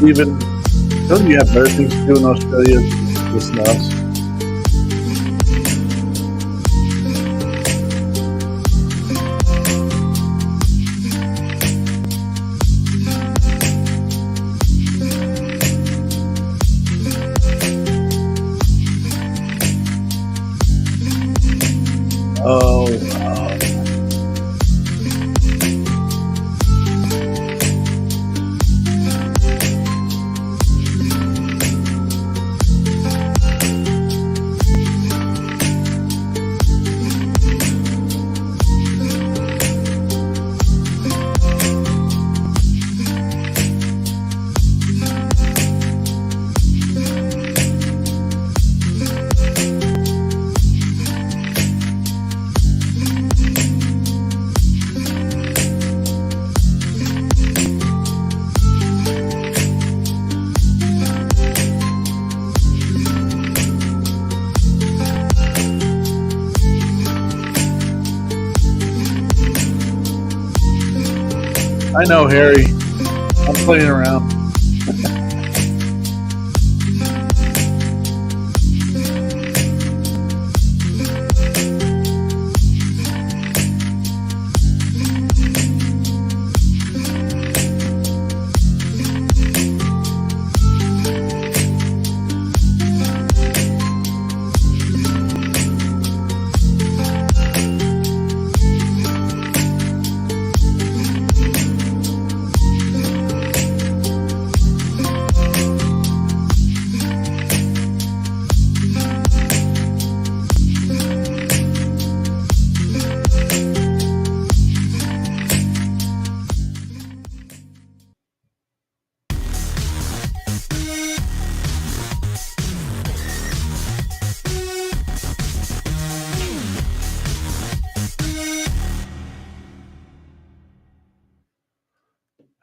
Even don't you have better things to do in Australia than listen to us? Oh, I know, Harry. I'm playing around.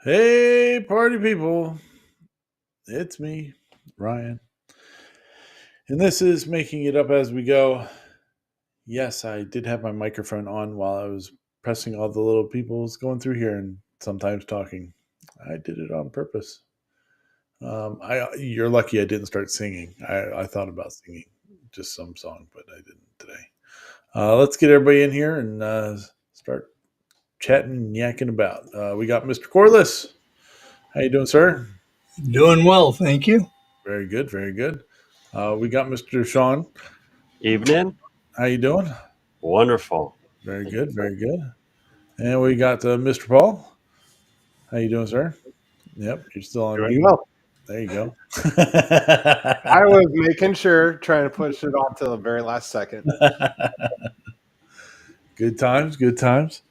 Hey, party people. It's me, Ryan. And this is Making It Up As We Go. Yes, I did have my microphone on while I was pressing all the little peoples going through here and sometimes talking. I did it on purpose. You're lucky I didn't start singing. I thought about singing just some song, but I didn't today. Let's get everybody in here and start chatting and yakking about. We got Mr. Corliss. How you doing, sir? Doing well, thank you. Very good, very good. We got Mr. Sean. Evening. How you doing? Wonderful. Very good, very good. And we got Mr. Paul. How you doing, sir? Yep, you're still on Doing mute. well. There you go. I was making sure, trying to push it off to the very last second. Good times, good times.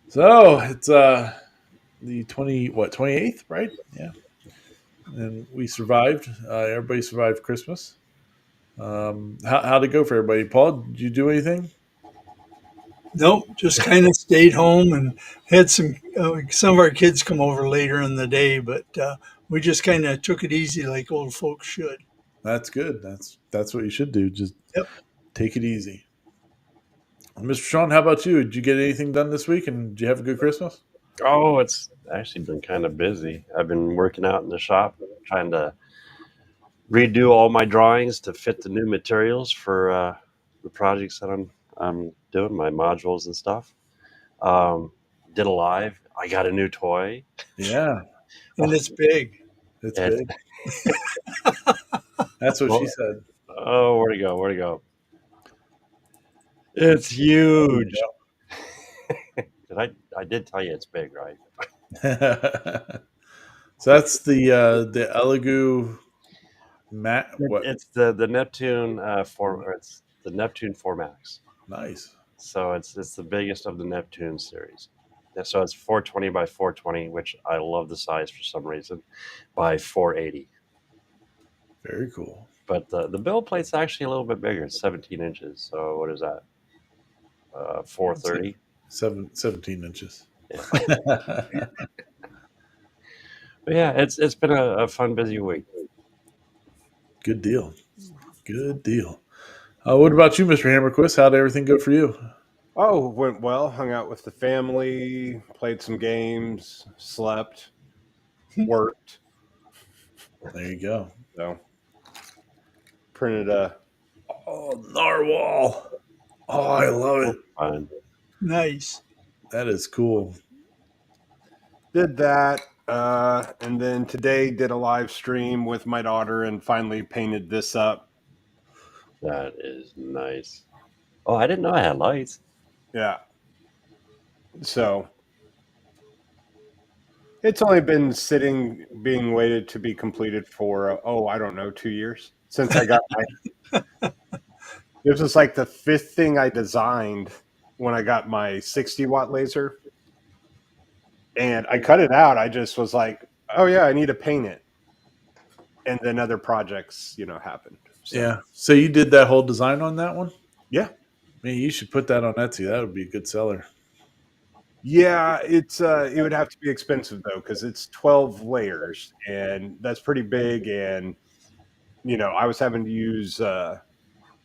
So it's the 28th, right? Yeah. And we survived. Everybody survived Christmas. How'd it go for everybody? Paul, did you do anything? Nope, just kind of stayed home and had some of our kids come over later in the day, but we just kind of took it easy like old folks should. That's good. That's what you should do. Just Yep. take it easy. Mr. Sean, how about you? Did you get anything done this week and did you have a good Christmas? Oh, it's actually been kind of busy. I've been working out in the shop, trying to redo all my drawings to fit the new materials for the projects that I'm doing, my modules and stuff. Did a live. I got a new toy. Yeah, And it's big. it's It, big. That's what she well, said. oh, where'd it go? Where'd it go? It's There you huge. I did tell you it's big, right? go. So that's the Elegoo mat. What? It's the Neptune it's the Neptune 4 Max. Nice. So it's the biggest of the Neptune series. Yeah, so it's 420 by 420, which I love the size for some reason, by 480. Very cool. But the build plate's actually a little bit bigger. It's 17 inches. So what is that? 430. 17 inches. Yeah. But yeah, it's been a fun, busy week. Good deal. Good deal. What about you, Mr. Hammerquist? How'd everything go for you? Oh, went well. Hung out with the family, played some games, slept, worked. There you go. So printed a Oh, narwhal. Oh, I love it. Fine. Nice. That is cool. did that, and then today did a live stream with my daughter and finally painted this up. That is nice. Oh, I didn't know I had lights. Yeah. So it's only been sitting, being waited to be completed for I don't know, 2 years since I got my. This was like the fifth thing I designed when I got my 60-watt laser, and I cut it out. I just was like, oh yeah, I need to paint it, and then other projects, happened. So Yeah. So you did that whole design on that one? yeah, Man, you should put that on Etsy. That would be a good seller. yeah, it would have to be expensive though because it's 12 layers, and that's pretty big. And I was having to use.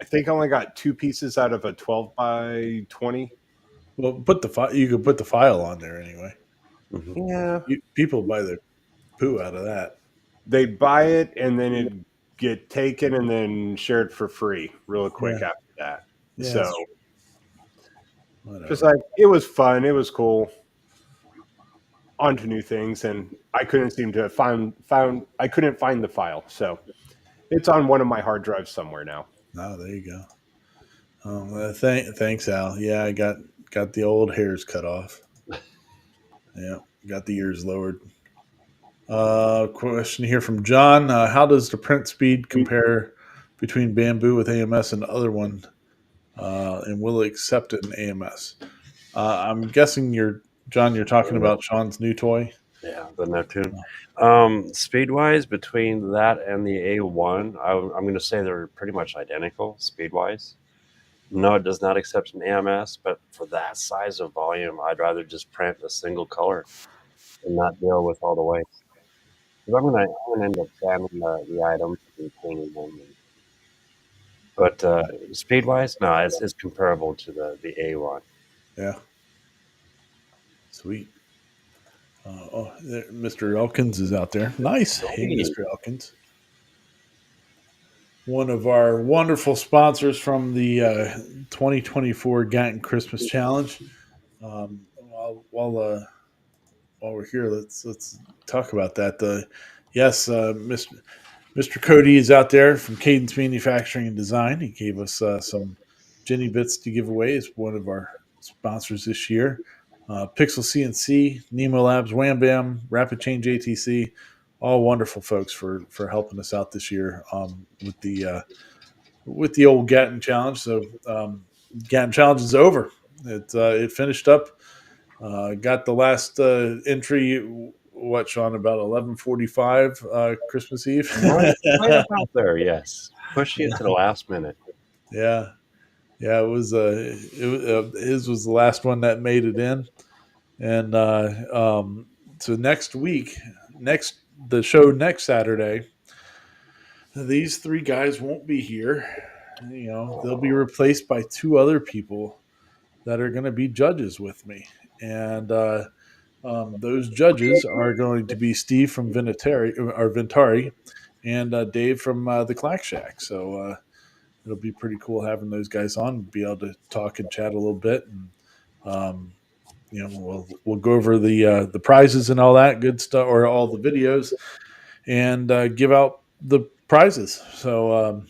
I think I only got two pieces out of a 12 by 20. Well, put the you could put the file on there anyway. Mhm. Yeah, People buy the poo out of that. they buy it and then it get taken and then shared for free real quick Yeah. after that. Yeah. So Whatever. just like it was fun, it was cool. On to new things, and I couldn't seem to found I couldn't find the file, so it's on one of my hard drives somewhere now. Oh, there you go. Thanks, Al. Yeah, I got the old hairs cut off. Yeah, got the ears lowered. Question here from John: how does the print speed compare between Bamboo with AMS and the other one? And will it accept it in AMS? I'm guessing John. You're talking about Sean's new toy. Yeah, the Neptune. Speed wise, between that and the A1, I'm going to say they're pretty much identical speed wise. No, it does not accept an AMS, but for that size of volume, I'd rather just print a single color and not deal with all the waste. Because I'm gonna end up scanning the items and painting them. But speed wise, no, it's comparable to the A1. Yeah, sweet. Mr. Elkins is out there. Nice. Hey, Hey. Mr. Elkins. One of our wonderful sponsors from the 2024 Gatton Christmas Challenge. While we're here, let's talk about that. Yes, Mr. Cody is out there from Cadence Manufacturing and Design. He gave us some Jenny bits to give away. It's one of our sponsors this year. Pixel CNC, Nemo Labs, Wham Bam, Rapid Change ATC, all wonderful folks for helping us out this year with the old Gatton Challenge. So Gatton Challenge is over. It finished up. Got the last entry. What, Sean? About 11:45 Christmas Eve. Right about there, yes. Pushing it to the last minute. Yeah, yeah. His was the last one that made it in, and so next week, the show next Saturday, these three guys won't be here. They'll be replaced by two other people that are going to be judges with me, and those judges are going to be Steve from Ventari and Dave from the Clack Shack. So it'll be pretty cool having those guys on, be able to talk and chat a little bit, and we'll go over the prizes and all that good stuff, or all the videos, and give out the prizes. So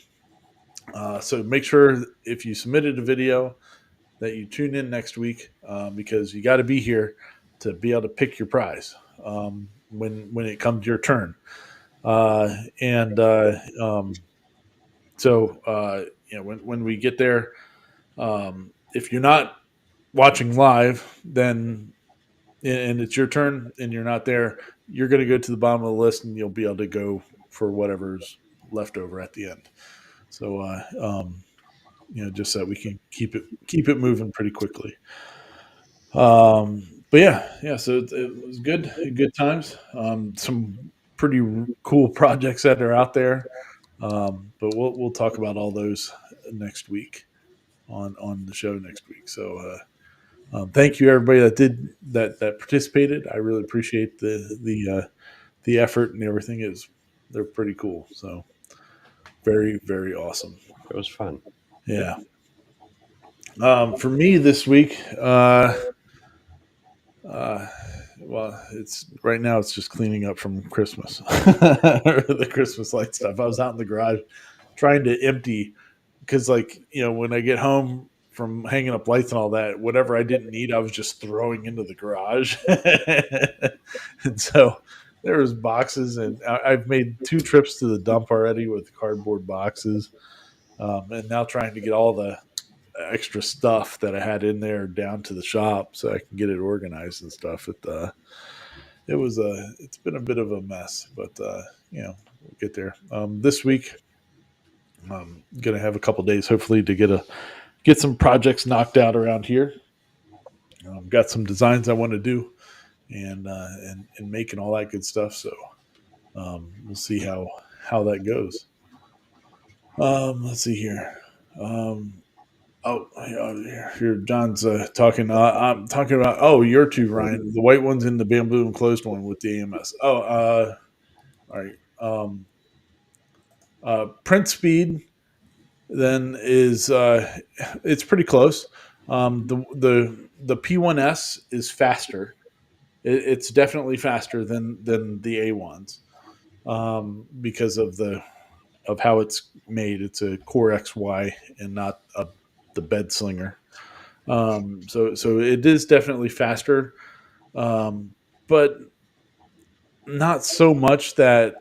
make sure if you submitted a video that you tune in next week, because you got to be here to be able to pick your prize when it comes your turn. And so when we get there, if you're not watching live, then and it's your turn and you're not there, you're going to go to the bottom of the list and you'll be able to go for whatever's left over at the end. So just so we can keep it moving pretty quickly. But yeah. So it was good times. Some pretty cool projects that are out there. But we'll talk about all those next week on the show next week. So thank you everybody that participated. I really appreciate the effort and everything. Is they're pretty cool. So very, very awesome. It was fun. Yeah. For me this week, uh, well, it's right now. It's just cleaning up from Christmas, the Christmas light stuff. I was out in the garage trying to empty because, like, when I get home from hanging up lights and all that, whatever I didn't need, I was just throwing into the garage, and so there was boxes, and I've made 2 trips to the dump already with cardboard boxes, and now trying to get all the extra stuff that I had in there down to the shop so I can get it organized and stuff. It's been a bit of a mess, but we'll get there. This week, I'm gonna have a couple days hopefully to get some projects knocked out around here. Got some designs I want to do and making all that good stuff. So we'll see how that goes. Let's see here. Oh, here, John's talking. I'm talking about. Oh, your two, Ryan. The white one's in the bamboo enclosed one with the AMS. Oh, all right. Print speed then is it's pretty close. The P1S is faster. It's definitely faster than the A1s because of how it's made. It's a Core XY and not the bed slinger. So it is definitely faster, but not so much that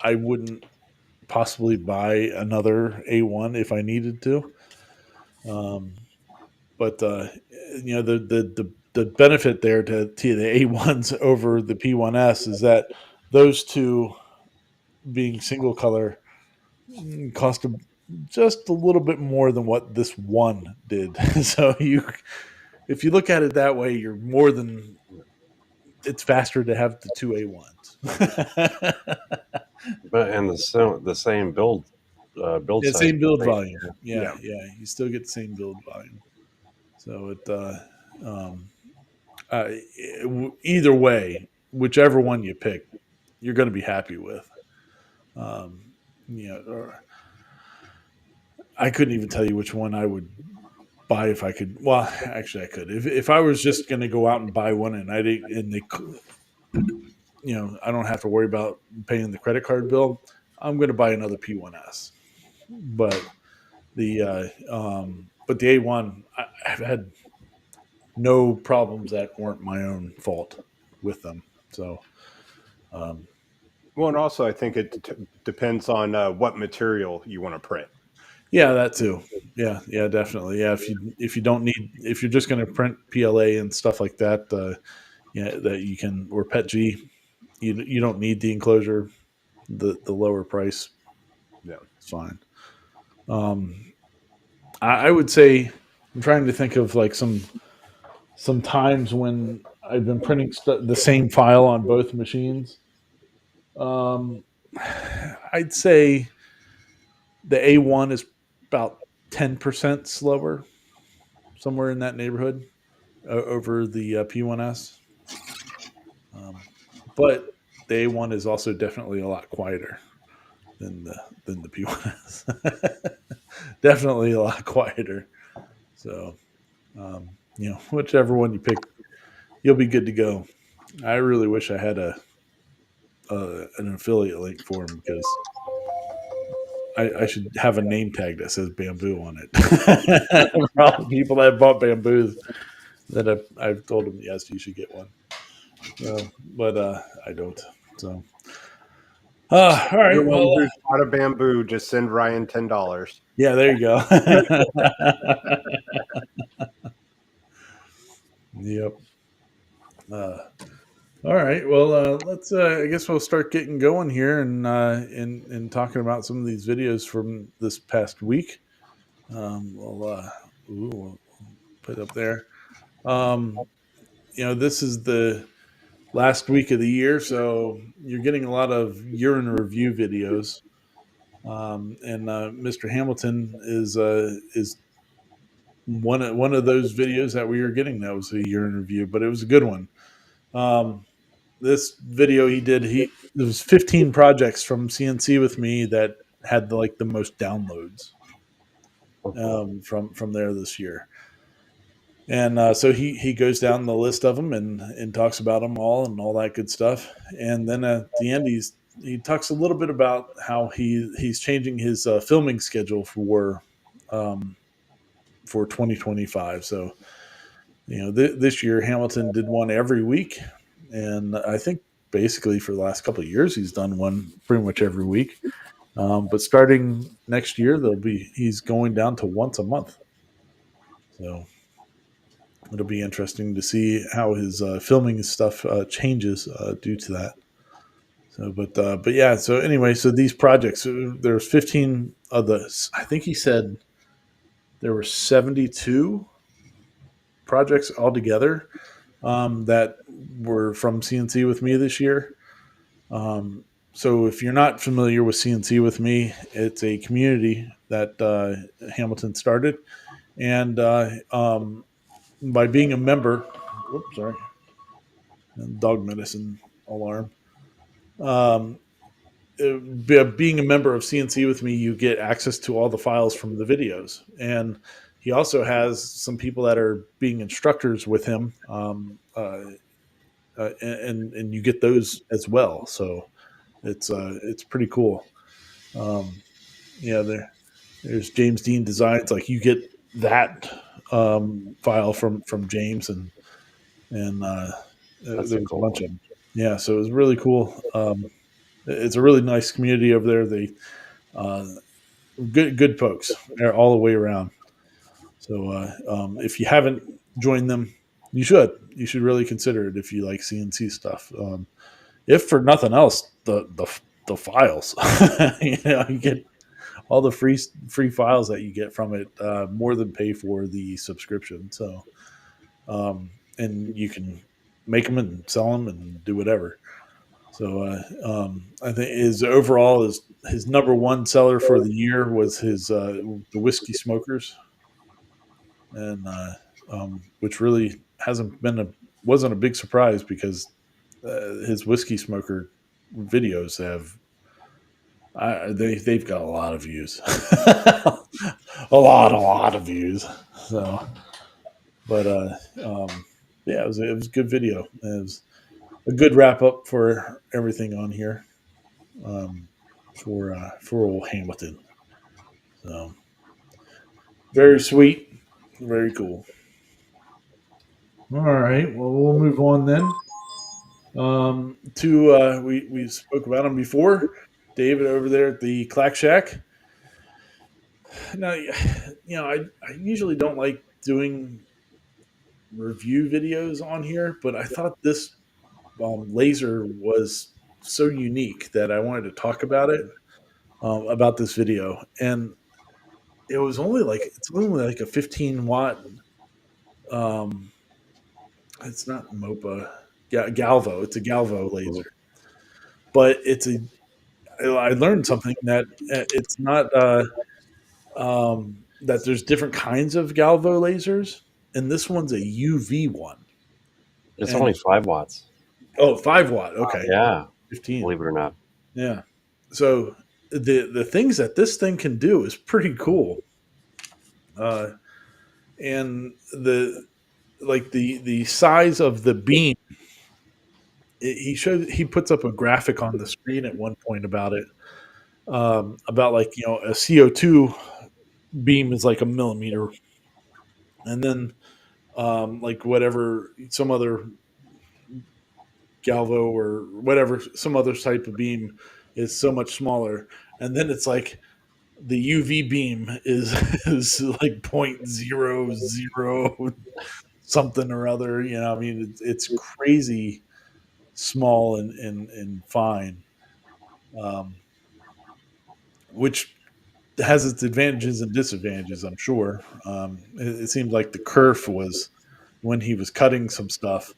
I wouldn't possibly buy another A1 if I needed to. Um, but the benefit there to the A1s over the P1S is that those two being single color cost just a little bit more than what this one did. So if you look at it that way, you're more than it's faster to have the two A1s. But and the same build Yeah, size. same build volume. Yeah. Yeah, you still get the same build volume. So um, either way, whichever one you pick, you're going to be happy with. Um, or I couldn't even tell you which one I would buy if I could. Well, actually, I could. If I was just going to go out and buy one, and I didn't, and they, I don't have to worry about paying the credit card bill. I'm going to buy another P1S. But but the A1, I've had no problems that weren't my own fault with them. So, um, Well, and also I think it depends on what material you want to print. yeah, that too. Yeah, definitely. Yeah, if you don't need if you're just going to print PLA and stuff like that, that you can or PETG, you don't need the enclosure. The lower price, Yeah. it's fine. Um, I would say I'm trying to think of like some times when I've been printing the same file on both machines. Um, I'd say the A1 is about 10% slower, somewhere in that neighborhood, over the P1S. But the A1 is also definitely a lot quieter than the P1S. Definitely a lot quieter. So, whichever one you pick, you'll be good to go. I really wish I had an affiliate link for him because I should have a name tag that says bamboo on it. For all the people that have bought bamboos, that I've told them, yes, you should get one. But I don't. So, all right. Everyone Well, who's bought a bamboo, just send Ryan $10. yeah, there you go. Yep. Uh, all right. Well, let's. I guess we'll start getting going here and talking about some of these videos from this past week. We'll put up there. Um, this is the last week of the year, so you're getting a lot of year in review videos. And Mr. Hamilton is one of those videos that we were getting. That was a year in review, but it was a good one. Um, this video he did, there was 15 projects from CNC with me that had the most downloads from there this year. And so he goes down the list of them and talks about them all that good stuff. And then at the end, he talks a little bit about how he's changing his filming schedule um, for 2025. So this year Hamilton did one every week, and I think basically for the last couple of years he's done one pretty much every week. But starting next year, he's going down to once a month. So it'll be interesting to see how his filming stuff changes due to that. So, but yeah. So anyway, so these projects, there's 15 of the. I think he said there were 72 projects altogether that were from CNC with me this year. So if you're not familiar with CNC with me, it's a community that Hamilton started, and by being a member, whoops, sorry, dog medicine alarm. Um, Being a member of CNC with me, you get access to all the files from the videos, and he also has some people that are being instructors with him, and you get those as well. So it's pretty cool. Um, yeah, there's James Dean Designs. Like you get that file from James, and That's there a was a cool bunch one. of them. Yeah, so it was really cool. It's a really nice community over there. They uh, good folks all the way around. So if you haven't joined them, you should. You should really consider it if you like CNC stuff. If for nothing else, the files. You get all the free files that you get from it more than pay for the subscription. So and you can make them and sell them and do whatever. So I think his number one seller for the year was the whiskey smokers, and which really wasn't a big surprise because his whiskey smoker videos they've got a lot of views, a lot of views. So, but yeah, it was a good video. It was a good wrap up for everything on here for old Hamilton. So very sweet, very cool. All right, well we'll move on then. To we spoke about him before, David over there at the Clack Shack. Now, I usually don't like doing review videos on here, but I thought this laser was so unique that I wanted to talk about this video. And it's only like a 15 watt. Um, it's not MOPA, Galvo. It's a Galvo Mhm. laser, but I learned something that it's not that there's different kinds of Galvo lasers, and this one's a UV one. It's only And 5 watts. oh, 5 watt. Okay, Yeah, 15. believe it or not. Yeah. So the things that this thing can do is pretty cool. Uh, and the size of the beam, he puts up a graphic on the screen at one point about it, about like a CO2 beam is like a millimeter, and then like whatever some other galvo or whatever some other type of beam is so much smaller, and then it's like the UV beam is is like 0.00 something or other. I mean it's crazy small and fine, um, which has its advantages and disadvantages. I'm sure. It seems like the kerf was when he was cutting some stuff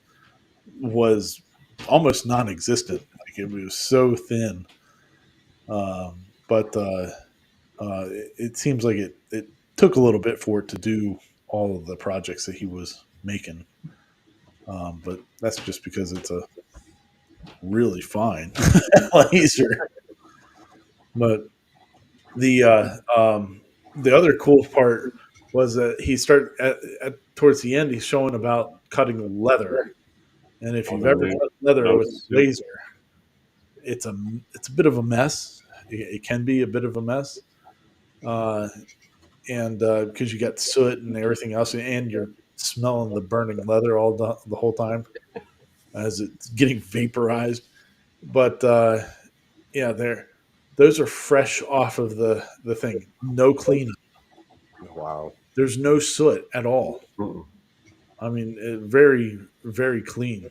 was almost non-existent. Like it was so thin. But it seems like it took a little bit for it to do all of the projects that he was making. But that's just because really fine laser. But the the other cool part was that he started towards the end. He's showing about cutting leather, and if Oh, you've the ever new cut leather no with a suit. laser, it's a bit of a mess. It can be a bit of a mess, uh, and because you got soot and everything else, and you're smelling the burning leather the whole time as it's getting vaporized. But yeah, those are fresh off of the thing. No cleanup. Wow. There's no soot at all. Mm-mm. I mean, very very clean.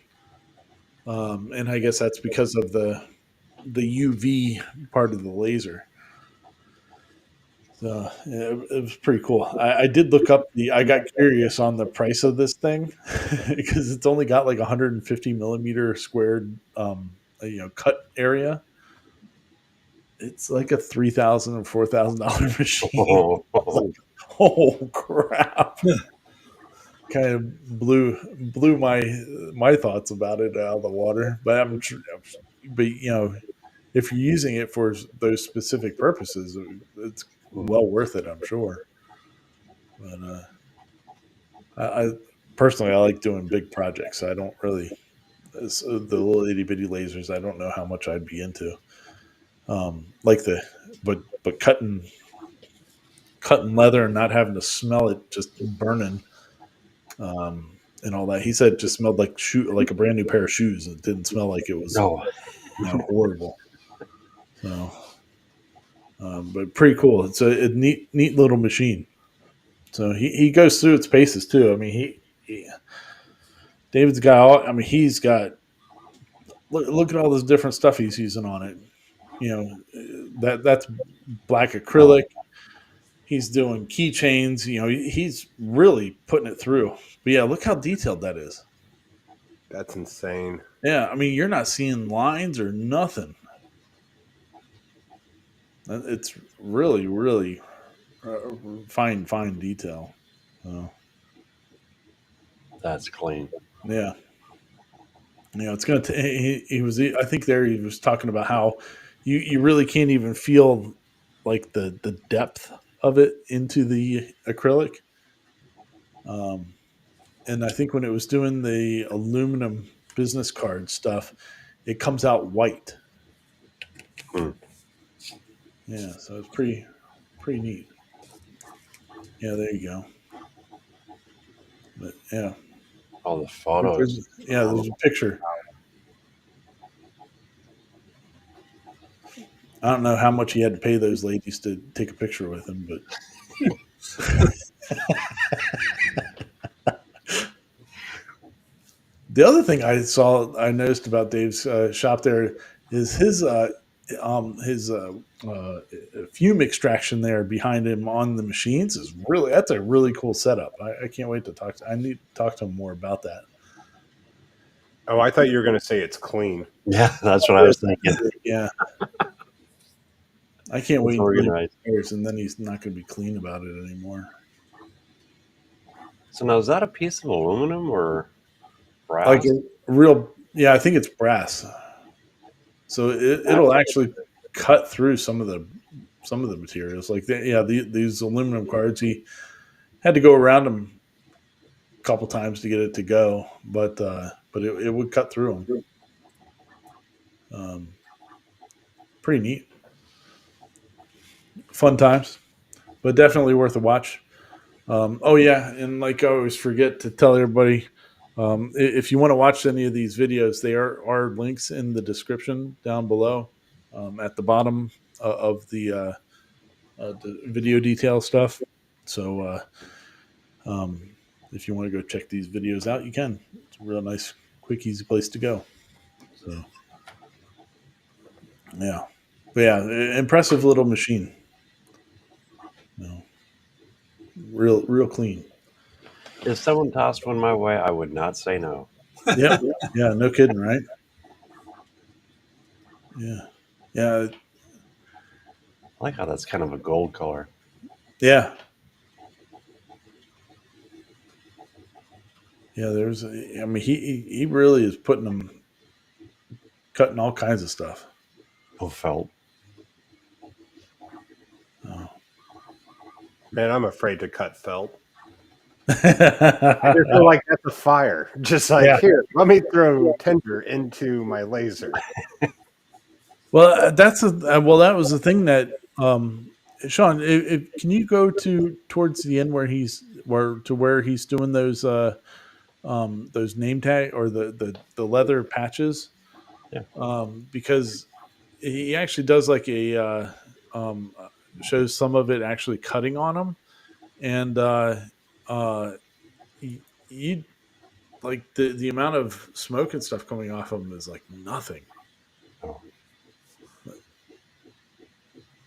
And I guess that's because of the UV part of the laser. So yeah, it was pretty cool. I did look up the. I got curious on the price of this thing because it's only got like 150 millimeter squared, cut area. It's like a $3,000 or $4,000 machine. I was Oh, like, oh crap! Kind of blew my thoughts about it out of the water. But but if you're using it for those specific purposes, it's well worth it, I'm sure. But I personally I like doing big projects. I don't really the little itty bitty lasers. I don't know how much I'd be into. Like but cutting leather and not having to smell it just burning, and all that. He said it just smelled like a brand new pair of shoes. It didn't smell like it was no. horrible. So, but pretty cool. It's a neat little machine. So he goes through its paces too. I mean David's got all. I mean he's got look at all this different stuff he's using on it. That's black acrylic. He's doing keychains. He's really putting it through. But yeah, look how detailed that is. That's insane. Yeah, I mean, you're not seeing lines or nothing. It's really, really fine detail. So, That's clean. yeah, it's going to. He was. I think there he was talking about how you really can't even feel like the depth of it into the acrylic. Um, and I think when it was doing the aluminum business card stuff, it comes out white. Hmm. Yeah, so it's pretty neat. Yeah, there you go. But yeah, All the photos. there's a picture. I don't know how much he had to pay those ladies to take a picture with him, but the other thing I noticed about Dave's shop there is his fume extraction there behind him on the machines is that's a really cool setup. I can't wait to I need to talk to him more about that. Oh, I thought you were going to say it's clean. Yeah, that's what I was thinking. Yeah, I can't It's wait until he organized. retires, and then he's not going to be clean about it anymore. So now is that a piece of aluminum or Like brass? a real, yeah, I think it's brass. So it'll actually cut through some of the materials. Like these aluminum cards, he had to go around them a couple times to get it to go, but it would cut through them. Pretty neat, fun times, but definitely worth a watch. Oh yeah, and like I always forget to tell everybody, if you want to watch any of these videos, there are links in the description down below, at the bottom of the video detail stuff. So if you want to go check these videos out, you can. It's a real nice, quick, easy place to go. So yeah, but yeah, impressive little machine. No, real clean. If someone tossed one my way, I would not say no. Yep. Yeah, no kidding, right? Yeah. Yeah. I like how that's kind of a gold color. Yeah. Yeah. I mean, he really is putting them cutting all kinds of stuff. Oh, felt. Oh. Man, I'm afraid to cut felt. I just feel like that's a fire. Just like, Yeah. here, let me throw tinder into my laser. Well, that was the thing that Sean, can you go to towards the end where he's doing those name tag or the leather patches, Yeah. because he actually does like um, shows some of it actually cutting on them, and uh, you like the amount of smoke and stuff coming off of them is like nothing. Oh.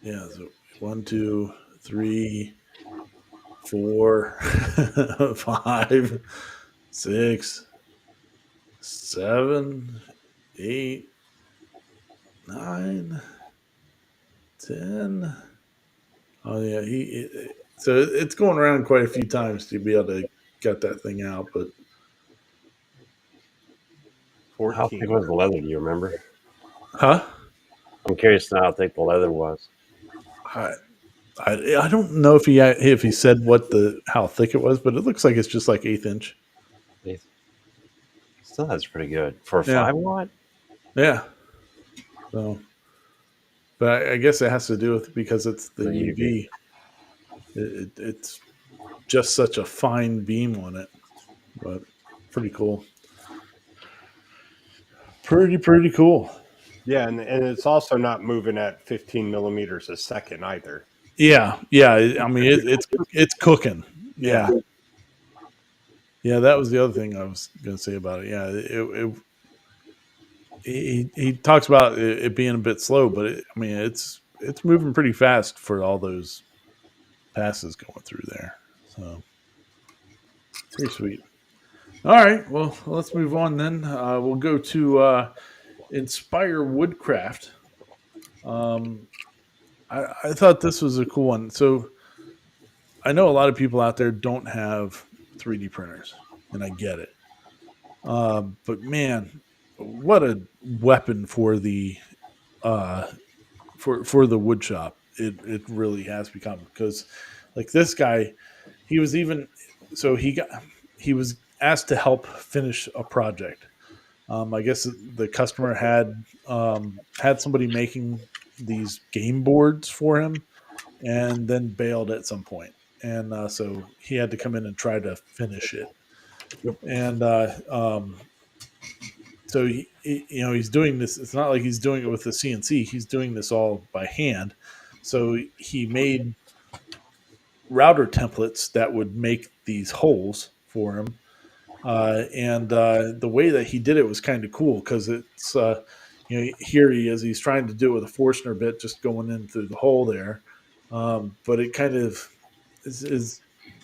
Yeah, so 1, 2, 3, 4, 5, 6, 7, 8, 9, 10. Oh yeah, so it's going around quite a few times to be able to get that thing out. But How thick 14. was the leather? Do you remember? huh? I'm curious to know how thick the leather was. I, I don't know if he said how thick it was, but it looks like it's just like 1/8 inch. Still, that's pretty good for a Yeah, 5 watt. yeah. So, but I guess it has to do with because it's the The UV. UV. It's just such a fine beam on it, but pretty cool. Pretty cool. Yeah, and it's also not moving at 15 millimeters a second either. Yeah. I mean, it's cooking. Yeah. Yeah. Yeah, that was the other thing I was going to say about it. Yeah, he talks about it being a bit slow, but I mean, it's moving pretty fast for all those passes going through there. So pretty sweet. All right, well, let's move on then. We'll go to Inspire Woodcraft. Um, I thought this was a cool one. So I know a lot of people out there don't have 3D printers, and I get it. But man, what a weapon for the uh, for the wood shop. It really has become, because like this guy, he was even so he was asked to help finish a project. I guess the customer had somebody making these game boards for him, and then bailed at some point, and so he had to come in and try to finish it. And so he's doing this. It's not like he's doing it with the CNC. He's doing this all by hand. So he made router templates that would make these holes for him. And the way that he did it was kind of cool, because it's here he is. He's trying to do it with a Forstner bit, just going in through the hole there. But it kind of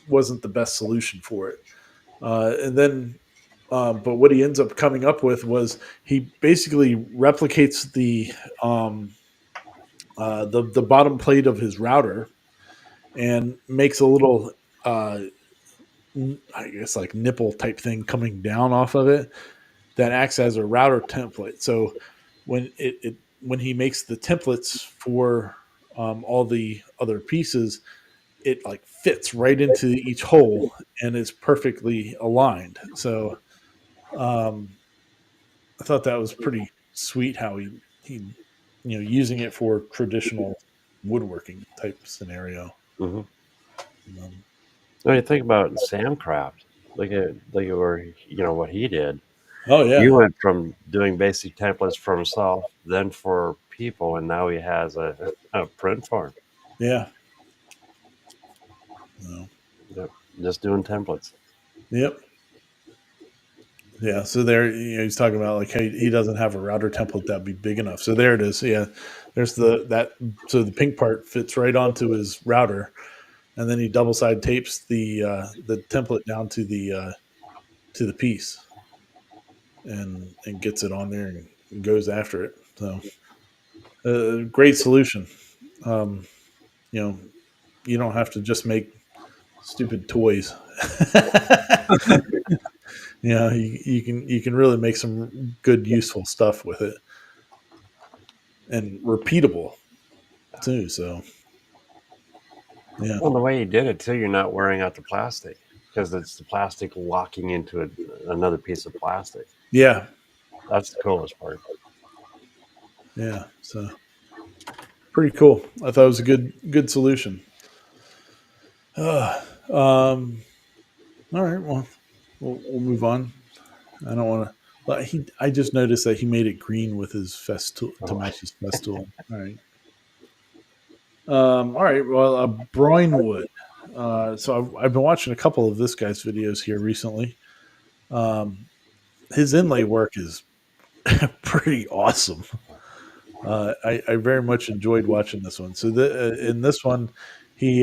wasn't the best solution for it. And then but what he ends up coming up with was he basically replicates the bottom plate of his router and makes a little I guess like nipple type thing coming down off of it that acts as a router template. So when he makes the templates for all the other pieces, it like fits right into each hole and is perfectly aligned. So I thought that was pretty sweet how he using it for traditional woodworking type scenario. Mm-hmm. Um, When you think about Samcraft, look at where what he did. oh yeah, You went from doing basic templates for himself, then for people, and now he has a print farm. yeah. No. Yep. Just doing templates. Yep. Yeah. So there, he's talking about like, hey, he doesn't have a router template that'd be big enough. So there it is. Yeah. There's so the pink part fits right onto his router, and then he double side tapes the template down to the piece, and gets it on there and goes after it. So great solution. Um, you don't have to just make stupid toys. You can really make some good useful stuff with it. and repeatable too. So yeah, Well, the way he did it too, you're not wearing out the plastic because it's the plastic locking into another piece of plastic. yeah, That's the coolest part. yeah. So pretty cool. I thought it was a good solution. Uh, um, all right, well, we'll move on. I don't want to. But I just noticed that he made it green with his festool to Oh, match his festool. All right. All right. Well, Broinwood. So I've been watching a couple of this guy's videos here recently. Um, his inlay work is pretty awesome. I very much enjoyed watching this one. So in this one, he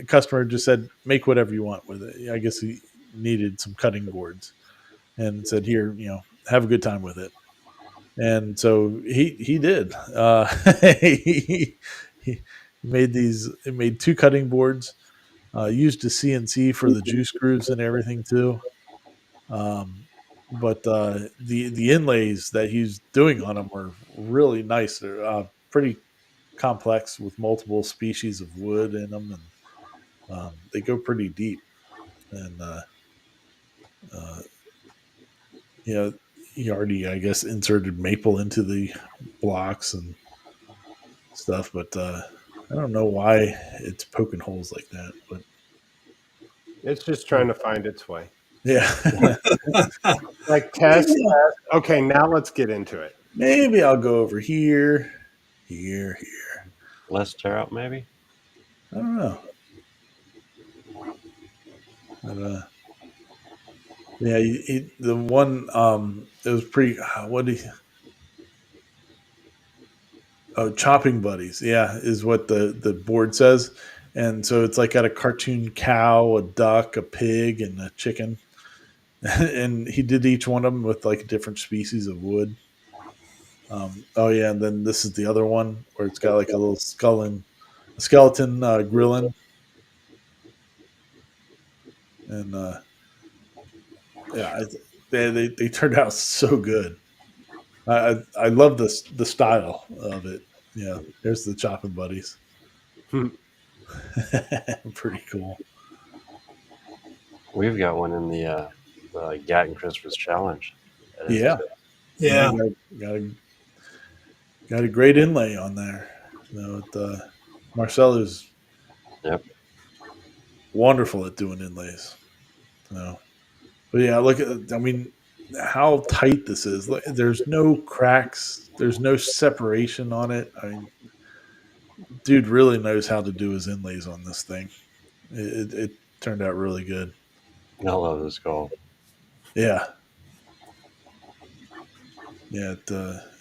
customer just said make whatever you want with it. I guess he needed some cutting boards and said here, have a good time with it. And so he did. He made two cutting boards. Used a CNC for the juice grooves and everything too. Um, but the inlays that he's doing on them are really nice. They're pretty complex with multiple species of wood in them, and they go pretty deep. And uh, he already, I guess, inserted maple into the blocks and stuff, but I don't know why it's poking holes like that. But It's just trying to find its way. yeah, Like test. Okay, now let's get into it. maybe I'll go over here, here. less tear out maybe. I don't know. But, yeah, the one it was pretty. What do you? Oh, chopping buddies. Yeah, is what the board says, and so it's like got a cartoon cow, a duck, a pig, and a chicken, and he did each one of them with like different species of wood. Oh yeah, and then this is the other one where it's got like a little skull and a skeleton grilling, and yeah, they turned out so good. I love the style of it. Yeah, there's the chopping buddies. Pretty cool. We've got one in the Gatton Christmas challenge. That is Yeah, too. yeah, Yeah. got a great inlay on there. Marcel is Yep. wonderful at doing inlays. So, but yeah, look at I mean how tight this is. There's no cracks. There's no separation on it. I mean, dude really knows how to do his inlays on this thing. It turned out really good. I love this skull. Yeah, yeah.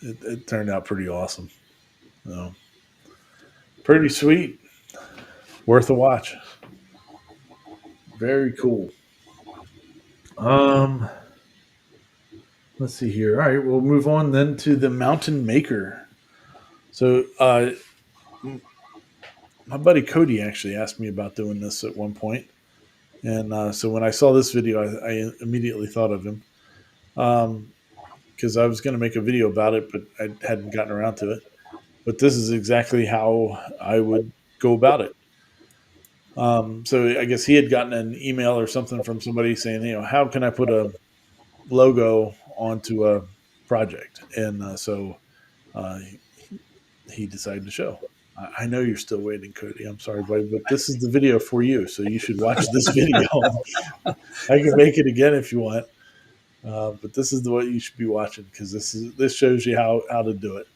It turned out pretty awesome. So, pretty sweet. Worth a watch. Very cool. Um, let's see here. All right, we'll move on then to the Mountain Maker. So, my buddy Cody actually asked me about doing this at one point, and so when I saw this video, I immediately thought of him because I was going to make a video about it, but I hadn't gotten around to it. But this is exactly how I would go about it. So I guess he had gotten an email or something from somebody saying, how can I put a logo onto a project? And so uh, he decided to show. I know you're still waiting, Cody. I'm sorry, buddy, but this is the video for you, so you should watch this video. I can make it again if you want, but this is the what you should be watching because this shows you how to do it.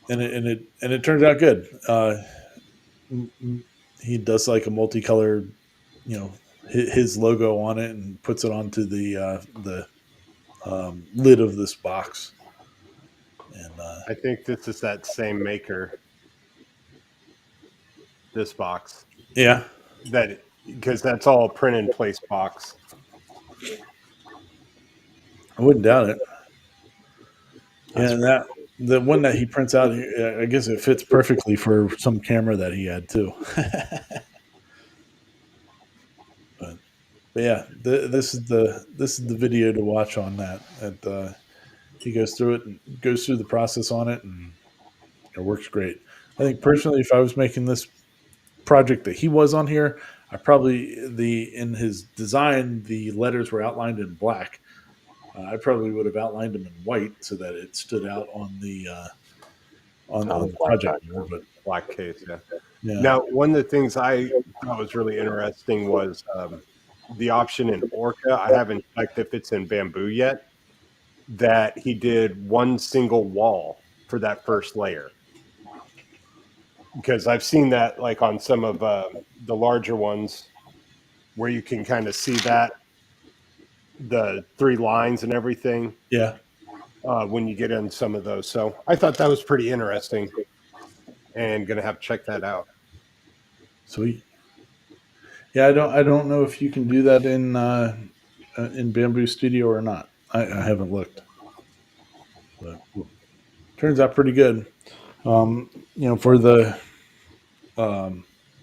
And it turns out good. He does like a multicolored, his logo on it and puts it onto the lid of this box. And I think this is that same maker. This box yeah, because that's all a print in place box. I wouldn't doubt it. That's And the one that he prints out, I guess it fits perfectly for some camera that he had too. but yeah, this is the video to watch on that. he goes through it and goes through the process on it, and it works great. I think personally, if I was making this project that he was on here, I probably in his design the letters were outlined in black. I probably would have outlined them in white so that it stood out on the On on the the black project board. background. But Black case, yeah. yeah, Now, one of the things I thought was really interesting was the option in Orca. I haven't checked if it's in bamboo yet. That he did one single wall for that first layer, because I've seen that like on some of the larger ones where you can kind of see that the three lines and everything yeah, when you get in some of those. So I thought that was pretty interesting, and gonna have to check that out. sweet. Yeah, I don't know if you can do that in Bamboo Studio or not. I haven't looked, but turns out pretty good. For um,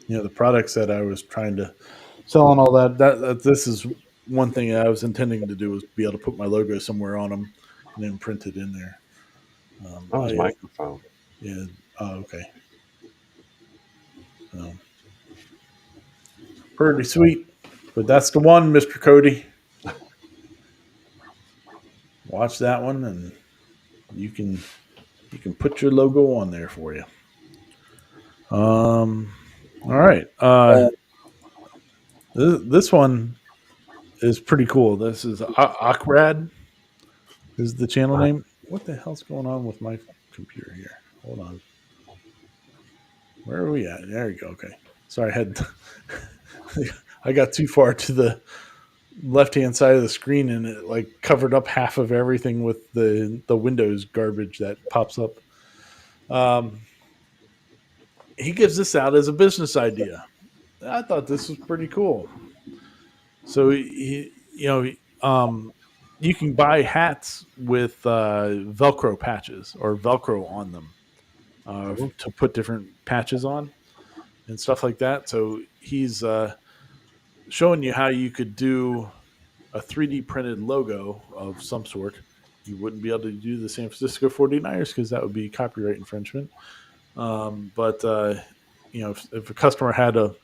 the products that I was trying to sell and all that this is one thing I was intending to do was be able to put my logo somewhere on them and then print it in there. Oh, his microphone. Yeah. Oh, okay. Um, Pretty sweet, but that's the one, Mr. Cody. Watch that one, and you can put your logo on there for you. All right. This one is pretty cool. This is Akrad is the channel name. What the hell's going on with my computer here? Hold on. Where are we at? There we go. Okay. Sorry, I got too far to the left hand side of the screen and it like covered up half of everything with the Windows garbage that pops up. He gives this out as a business idea. I thought this was pretty cool. So you can buy hats with Velcro patches or Velcro on them to put different patches on and stuff like that. So he's showing you how you could do a 3D printed logo of some sort. You wouldn't be able to do the San Francisco 49ers because that would be copyright infringement. But if a customer had a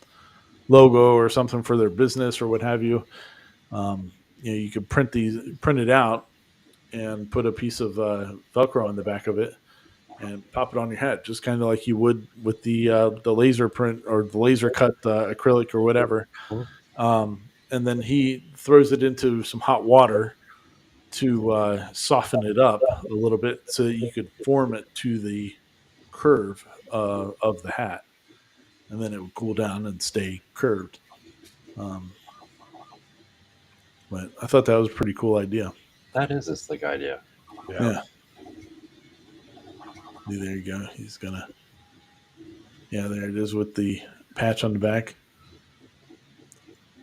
logo or something for their business or what have you, you could print it out and put a piece of Velcro on the back of it and pop it on your hat, just kind of like you would with the laser print or the laser cut acrylic or whatever. And then he throws it into some hot water to soften it up a little bit so that you could form it to the curve of the hat, and then it would cool down and stay curved. But I thought that was a pretty cool idea. That is a slick idea. Yeah. There you go. He's gonna. Yeah, there it is with the patch on the back.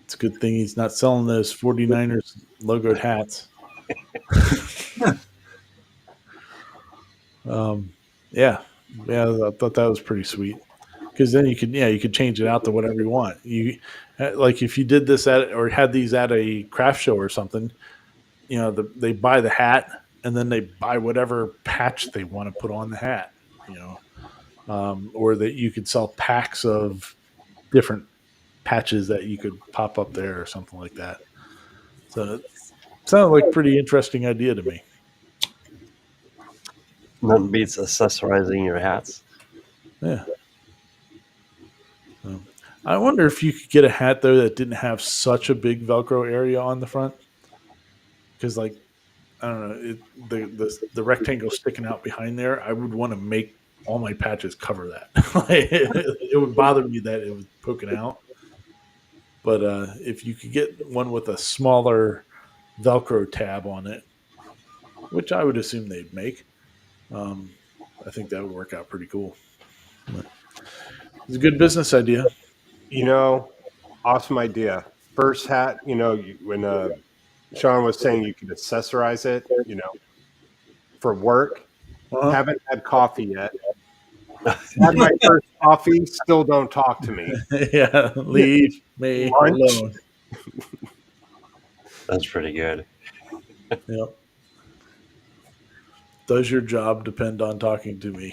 It's a good thing he's not selling those 49ers logoed hats. Yeah, I thought that was pretty sweet because then you could change it out to whatever you want. You like if you did this or had these at a craft show or something, they buy the hat and then they buy whatever patch they want to put on the hat, or that you could sell packs of different patches that you could pop up there or something like that. So it sounded like a pretty interesting idea to me. Nothing beats accessorizing your hats. Yeah. I wonder if you could get a hat though that didn't have such a big Velcro area on the front, because I don't know, the rectangle sticking out behind there. I would want to make all my patches cover that. It would bother me that it was poking out. But if you could get one with a smaller Velcro tab on it, which I would assume they'd make, I think that would work out pretty cool. But it's a good business idea. Awesome idea. First hat, when Sean was saying you could accessorize it, for work. Haven't had coffee yet. Had my first coffee, still don't talk to me. Yeah, leave me alone. That's pretty good. Yep. Does your job depend on talking to me?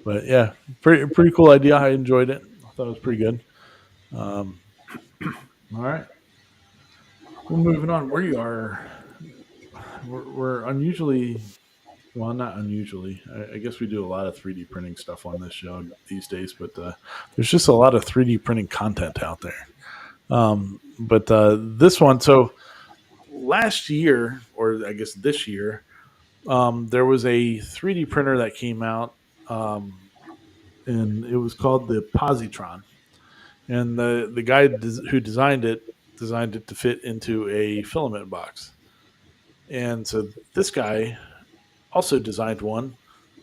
But yeah, pretty cool idea. I enjoyed it. I thought it was pretty good. Um, all right. Well, moving on. We're unusually, well, not unusually. I guess we do a lot of 3D printing stuff on this show these days, but there's just a lot of 3D printing content out there. But this one, so last year, or I guess this year, there was a 3D printer that came out, and it was called the Positron. And the guy who designed it to fit into a filament box. And so this guy also designed one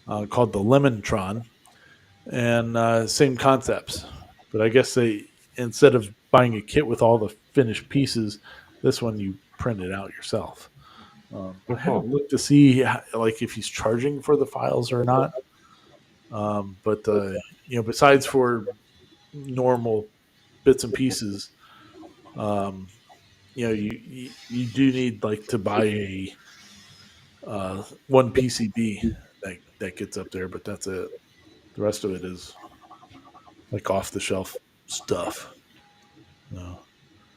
called the Lemontron, and same concepts. But I guess they, instead of buying a kit with all the finished pieces, this one you print it out yourself. I haven't looked to see like if he's charging for the files or not. But besides for normal bits and pieces, you do need like to buy a one PCB that gets up there, but that's it. The rest of it is like off the shelf stuff. No.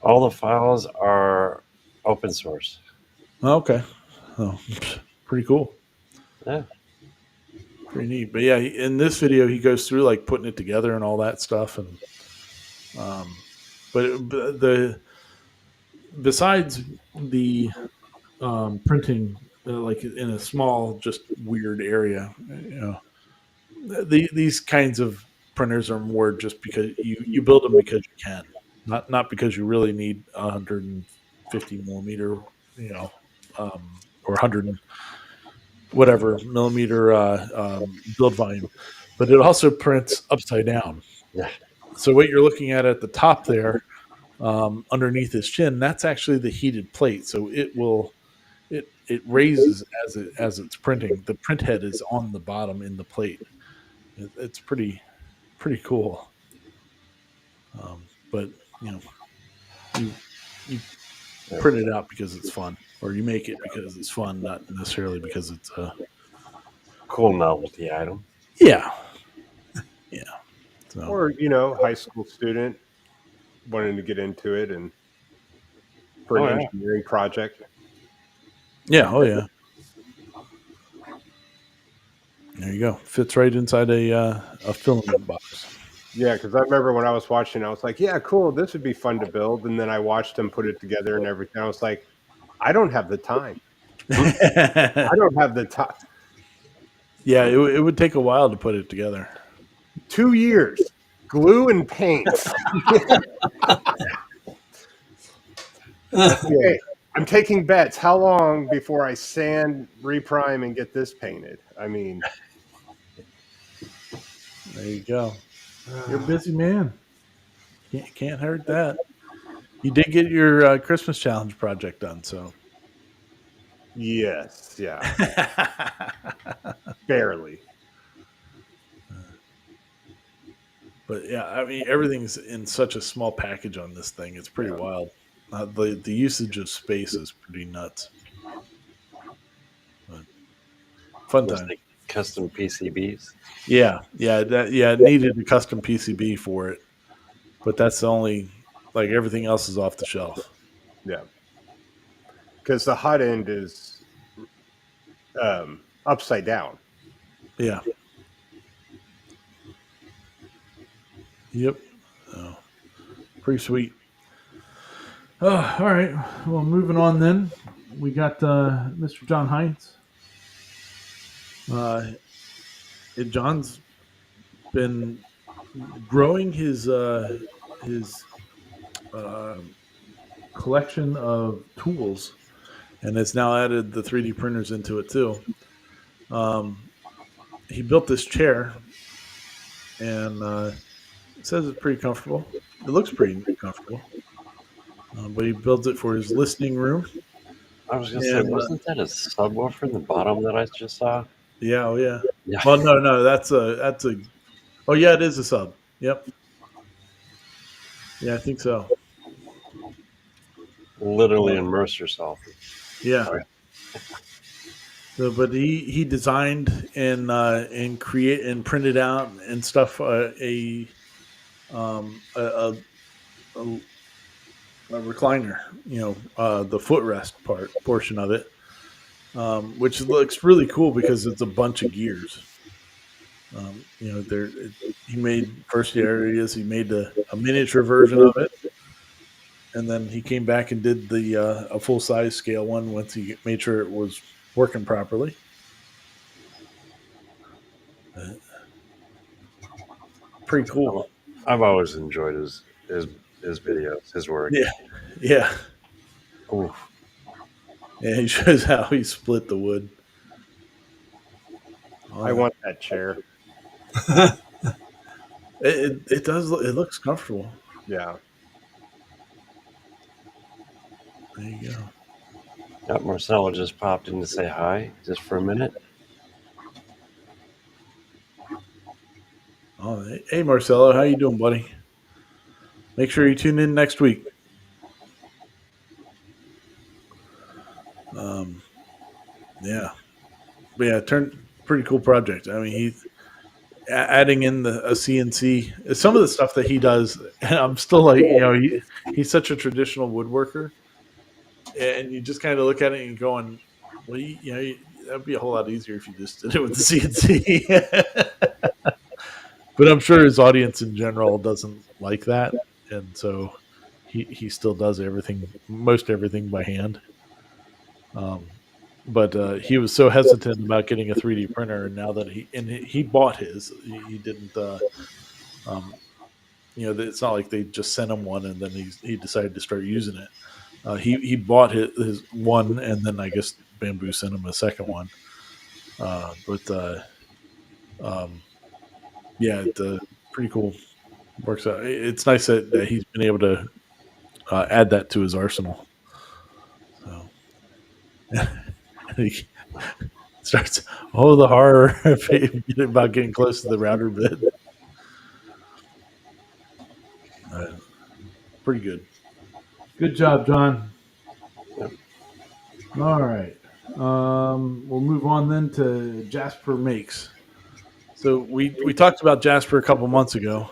All the files are open source. Okay. Oh, pretty cool. Yeah. Pretty neat. But yeah, in this video, he goes through like putting it together and all that stuff. And besides the printing, like in a small, just weird area, these kinds of printers are more just because you build them because you can, not because you really need 150 millimeter, or 100 whatever millimeter build volume, but it also prints upside down. Yeah. So what you're looking at the top there, underneath his chin, that's actually the heated plate. So it raises as it's printing. The print head is on the bottom in the plate. It's pretty cool. But you print it out because it's fun, or you make it because it's fun, not necessarily because it's a cool novelty item. Yeah. So, Or, high school student wanting to get into it and for an engineering project. yeah. Oh yeah. There you go. Fits right inside a filament box. Yeah, because I remember when I was watching, I was like, yeah, cool, this would be fun to build. And then I watched them put it together and everything. I was like, I don't have the time. I don't have the time. Yeah, it would take a while to put it together. 2 years. Glue and paint. Okay, I'm taking bets. How long before I sand, reprime, and get this painted? I mean, there you go. You're a busy man. Can't hurt that. You did get your Christmas challenge project done, so. Yes, yeah. Barely. But yeah, I mean, everything's in such a small package on this thing. It's pretty wild. The usage of space is pretty nuts. But fun time. Like custom PCBs. Yeah, it needed a custom PCB for it, but that's the only, like everything else is off the shelf. Yeah, because the hot end is upside down. Yeah. Yep. Oh, pretty sweet. All right. Well, moving on then. We got Mr. John Hines. John's been growing his collection of tools, and has now added the 3D printers into it too. He built this chair, and it says it's pretty comfortable. It looks pretty comfortable, but he builds it for his listening room. I was going to say, wasn't that a subwoofer in the bottom that I just saw? Yeah, oh yeah. Yeah. Well, no, that's a. Oh yeah, it is a sub. Yep. Yeah, I think so. Literally immerse yourself. Yeah. Sorry. So, but he designed and create and printed out and stuff a, um, a, a a recliner, the footrest portion of it, which looks really cool because it's a bunch of gears. He made first areas. He made a miniature version of it, and then he came back and did the a full size scale one once he made sure it was working properly. Uh, Pretty cool. I've always enjoyed his videos, his work. Yeah, yeah, Ooh, yeah. He shows how he split the wood. I want that chair. It does. It looks comfortable. Yeah. There you go. Yep, Marcelo just popped in to say hi, just for a minute. Oh, hey Marcelo, how you doing, buddy? Make sure you tune in next week. Um, yeah, but yeah, pretty cool project. I mean, he's adding in a CNC. Some of the stuff that he does, and I'm still like, he's such a traditional woodworker, and you just kind of look at it and you're going, well, that'd be a whole lot easier if you just did it with the CNC. But I'm sure his audience in general doesn't like that, and so he still does most everything by hand. But he was so hesitant about getting a 3D printer, and now that he bought his, he didn't. It's not like they just sent him one and then he decided to start using it. He bought his one, and then I guess Bamboo sent him a second one. Yeah, pretty cool. Works out. It's nice that he's been able to add that to his arsenal. So he starts, the horror about getting close to the router bit. Pretty good. Good job, John. All right. We'll move on then to Jasper Makes. So we talked about Jasper a couple months ago,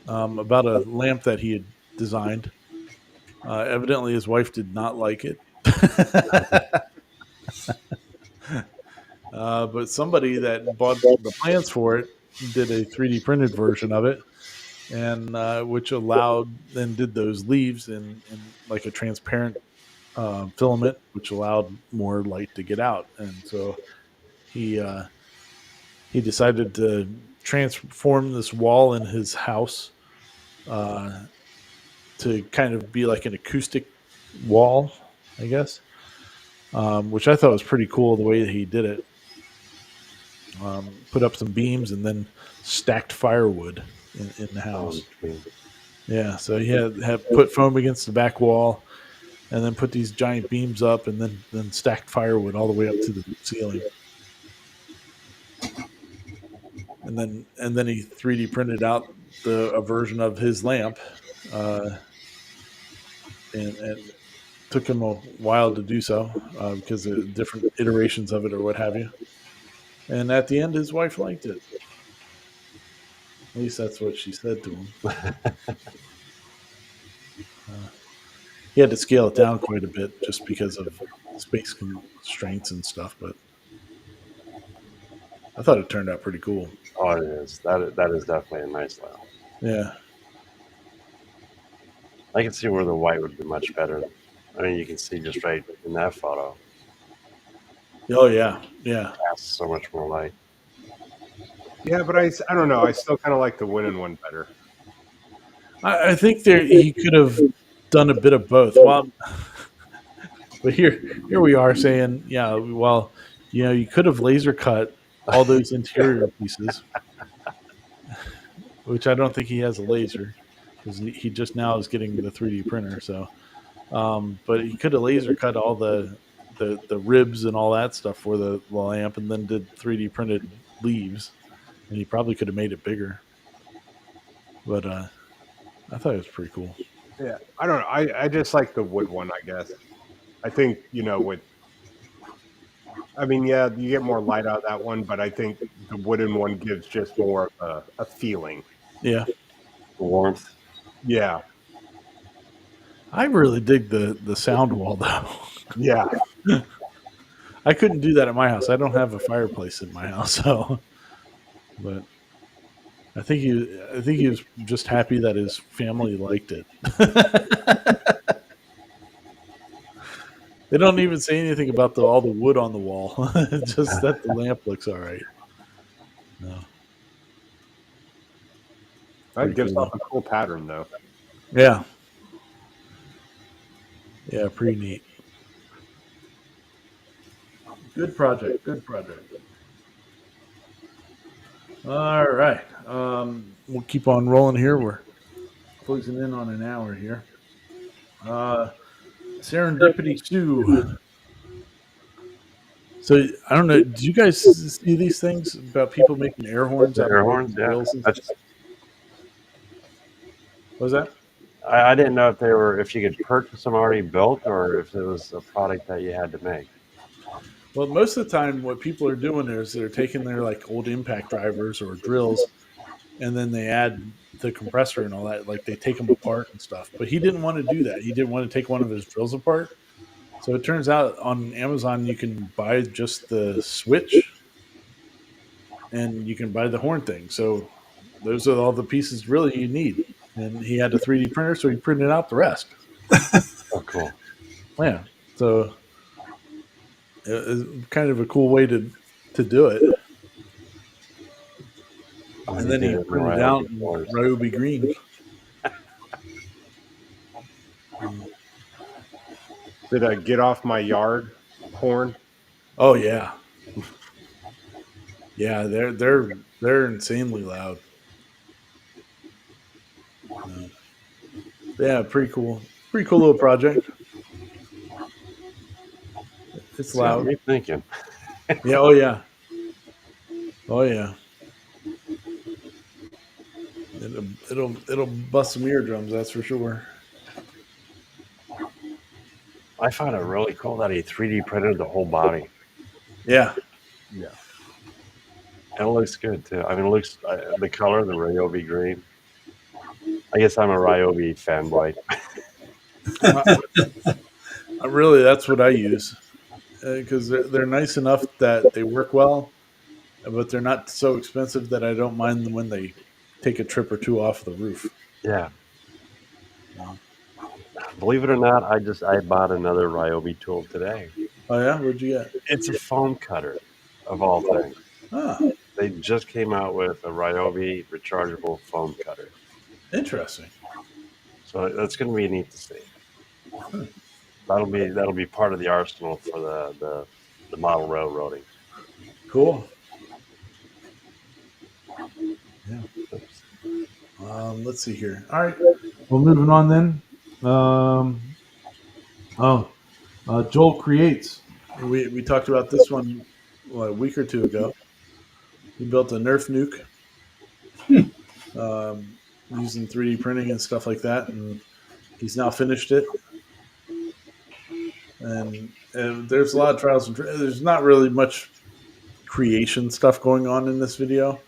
about a lamp that he had designed. Evidently, his wife did not like it. But somebody that bought the plans for it did a 3D printed version of it, and which allowed and did those leaves in like a transparent filament, which allowed more light to get out. And so he decided to transform this wall in his house to kind of be like an acoustic wall, I guess, which I thought was pretty cool the way that he did it. Put up some beams and then stacked firewood in the house. Yeah, so he had put foam against the back wall, and then put these giant beams up, and then stacked firewood all the way up to the ceiling. And then he 3D printed out a version of his lamp, and took him a while to do so because of different iterations of it or what have you. And at the end, his wife liked it. At least that's what she said to him. He had to scale it down quite a bit just because of space constraints and stuff, but I thought it turned out pretty cool. Oh, it is. That is definitely a nice lamp. Yeah. I can see where the white would be much better. I mean, you can see just right in that photo. Oh, yeah. Yeah. It casts so much more light. Yeah, but I don't know. I still kind of like the winning one better. I think he could have done a bit of both. Well, but here we are saying, yeah, well, you could have laser cut all those interior pieces, which I don't think he has a laser because he just now is getting the 3D printer. So, but he could have laser cut all the ribs and all that stuff for the lamp, and then did 3D printed leaves, and he probably could have made it bigger. But I thought it was pretty cool. Yeah, I don't know. I just like the wood one, I guess. I think, I mean, yeah, you get more light out of that one, but I think the wooden one gives just more of a feeling. Yeah, Warmth. Yeah, I really dig the sound wall though. yeah. I couldn't do that at my house. I don't have a fireplace in my house, so. But I think he was just happy that his family liked it. They don't even say anything about all the wood on the wall. Just that the lamp looks all right. No, That pretty gives cool off though. a cool pattern, though. Yeah, yeah, pretty neat. Good project. Good project. All right. We'll keep on rolling here. We're closing in on an hour here. Uh, Serendipity Sue. So I don't know. Did you guys see these things about people making air horns The out of air horns, broken yeah. drills and stuff? That's What was that? I didn't know if you could purchase them already built or if it was a product that you had to make. Well, most of the time, what people are doing is they're taking their like old impact drivers or drills, and then they add the compressor and all that. Like they take them apart and stuff. But he didn't want to do that. He didn't want to take one of his drills apart. So it turns out on Amazon you can buy just the switch, and you can buy the horn thing. So those are all the pieces really you need. And he had a 3D printer, so he printed out the rest. Oh, cool. Yeah. So it's kind of a cool way to do it. Oh, And you then did he it in the printed out Ryobi in floors. Ryobi green. Did I get off my yard horn? Oh yeah, yeah. They're insanely loud. Uh, yeah, pretty cool little project. It's It's got loud. me thinking. Yeah. Oh yeah. Oh yeah. It'll bust some eardrums. That's for sure. I found it really cool that he 3D printed the whole body. Yeah. Yeah. And it looks good too. I mean, it looks the color, the Ryobi green. I guess I'm a Ryobi fanboy. Really, that's what I use because they're nice enough that they work well, but they're not so expensive that I don't mind them when they take a trip or two off the roof. Yeah. Uh, Believe it or not, I bought another Ryobi tool today. oh yeah, what'd you get? It's a foam cutter, of all things. Ah, They just came out with a Ryobi rechargeable foam cutter. interesting. So that's going to be neat to see. That'll be part of the arsenal for the model railroading. Cool. Yeah. Let's see here. All right. Well, moving on then. Joel creates. We talked about this one a week or two ago. He built a Nerf nuke using 3D printing and stuff like that, and he's now finished it. And there's a lot of trials and there's not really much creation stuff going on in this video,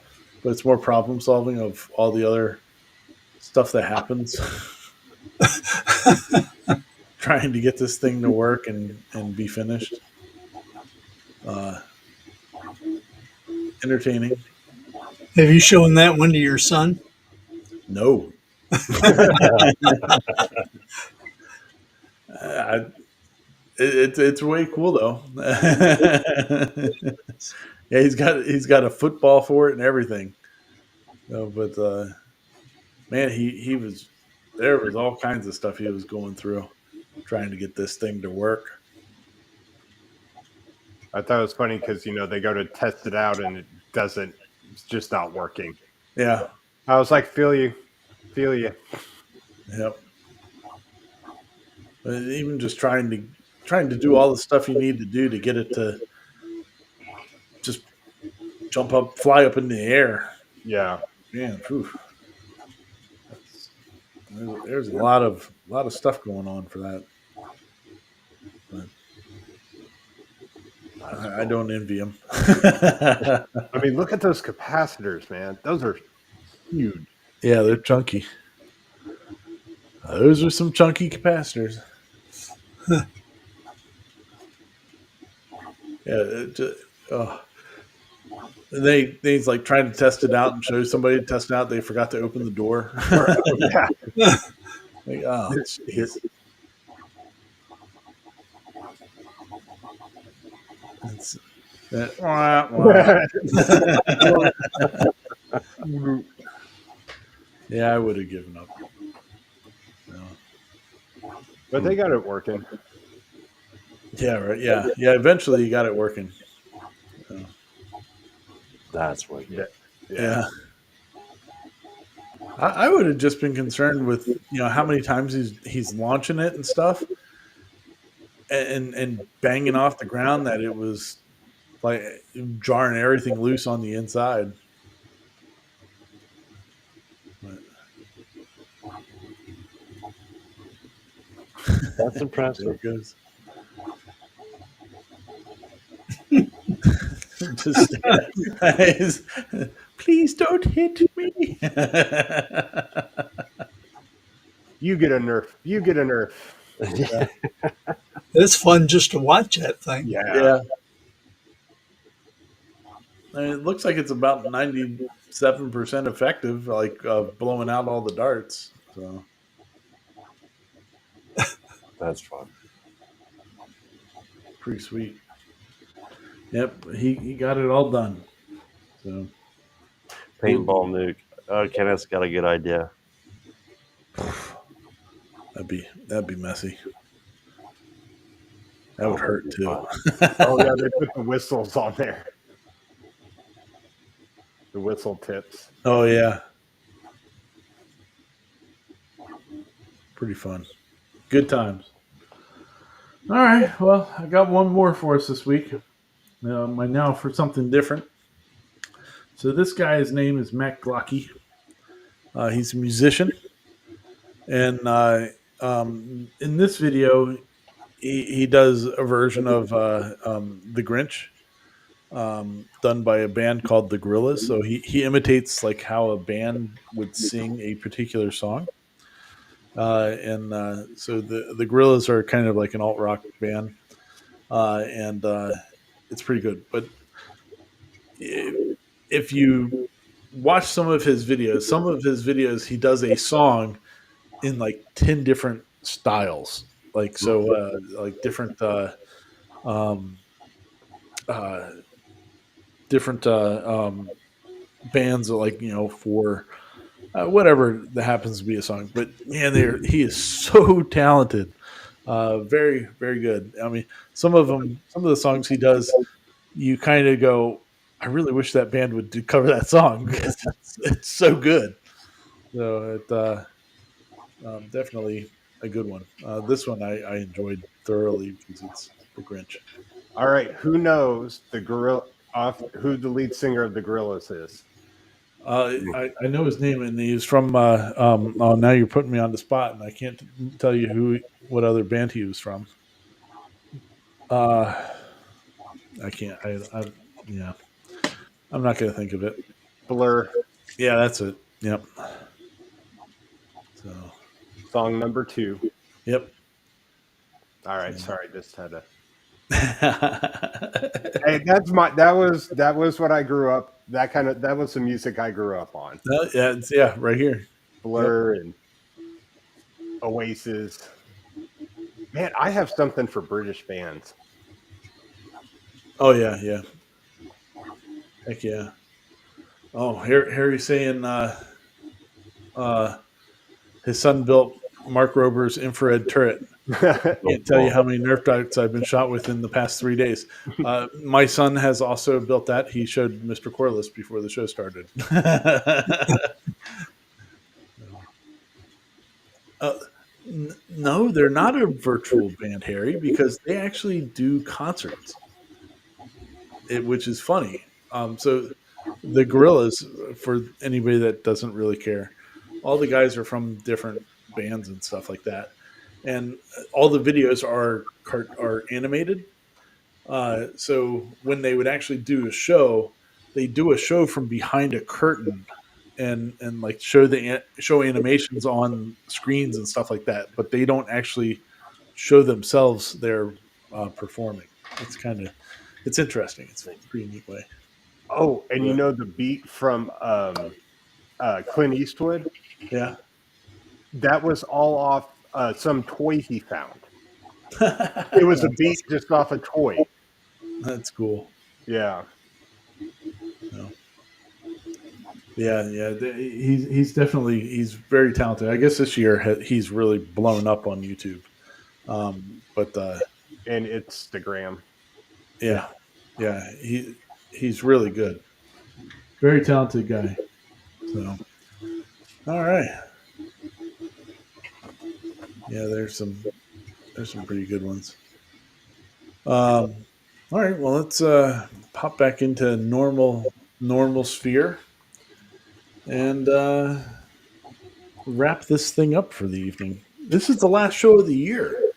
but it's more problem solving of all the other stuff that happens. Trying to get this thing to work and be finished. Entertaining. Have you shown that one to your son? No. It's way cool though. Yeah, he's got a football for it and everything. But man, he was there was all kinds of stuff he was going through trying to get this thing to work. I thought it was funny because, they go to test it out and it's just not working. Yeah. I was like, feel you. Feel you. Yep. But even just trying to do all the stuff you need to do to get it to just fly up in the air. Yeah. Man, phew. There's a lot of stuff going on for that. But I don't envy him. I mean, look at those capacitors, man. Those are huge. Yeah, they're chunky. Those are some chunky capacitors. Yeah, they like trying to test it out and show somebody to test it out. They forgot to open the door. Yeah. Like, oh, jeez. It's that. Yeah, I would have given up. No. But they got it working. Yeah, right. Yeah. Eventually, you got it working. That's what. Yeah. I would have just been concerned with how many times he's launching it and stuff, and banging off the ground that it was like jarring everything loose on the inside. But, That's there impressive. it goes. Just please don't hit me. You get a nerf. You get a nerf. Yeah. It's fun just to watch that thing. Yeah. I mean, it looks like it's about 97% effective, like blowing out all the darts. So That's fun. pretty sweet. Yep, he got it all done. So Paintball nuke. Kenneth's got a good idea. that'd be messy. That would hurt too. Oh yeah, they put the whistles on there. The whistle tips. Oh yeah, pretty fun. Good times. All right. Well, I got one more for us this week. Now for something different. So this guy's name is Matt Glocky. He's a musician, and in this video, he does a version of The Grinch, done by a band called the Gorillaz. So he imitates like how a band would sing a particular song. So the Gorillaz are kind of like an alt rock band, and it's pretty good. But if you watch some of his videos, he does a song in like 10 different styles, like like different bands, like for whatever that happens to be a song. But man, he is so talented. Very, very good. I mean, some of the songs he does, you kind of go, I really wish that band would cover that song because it's so good. So it definitely a good one. This one I enjoyed thoroughly because it's the Grinch. All right, who knows who the lead singer of the Gorillaz is? I know his name, and he's from. Now you're putting me on the spot, and I can't tell you what other band he was from. I can't. Yeah, I'm not going to think of it. Blur. Yeah, that's it. Yep. So. Song number 2. Yep. All right. Sorry, just had to. Hey, that was what I grew up. That was the music I grew up on. Yeah, right here. Blur and Oasis. Man, I have something for British bands. Oh yeah. Heck yeah. Oh, Harry's saying his son built Mark Rober's infrared turret. Can't tell you how many Nerf darts I've been shot with in the past 3 days. My son has also built that. He showed Mr. Corliss before the show started. No, they're not a virtual band, Harry, because they actually do concerts, which is funny. So the Gorillaz, for anybody that doesn't really care, all the guys are from different bands and stuff like that. And all the videos are animated. So when they would actually do a show, they do a show from behind a curtain and like show animations on screens and stuff like that. But they don't actually show themselves there performing. It's interesting. It's a pretty neat way. Oh, and Yeah. you know the beat from Clint Eastwood? Yeah. That was all off some toy he found. It was a beat just off a toy. That's cool. Yeah. No. Yeah. He's very talented. I guess this year he's really blown up on YouTube. But And Instagram. yeah, he's really good. Very talented guy. So, all right. Yeah, there's some pretty good ones. All right. Well, let's pop back into normal sphere and wrap this thing up for the evening. This is the last show of the year.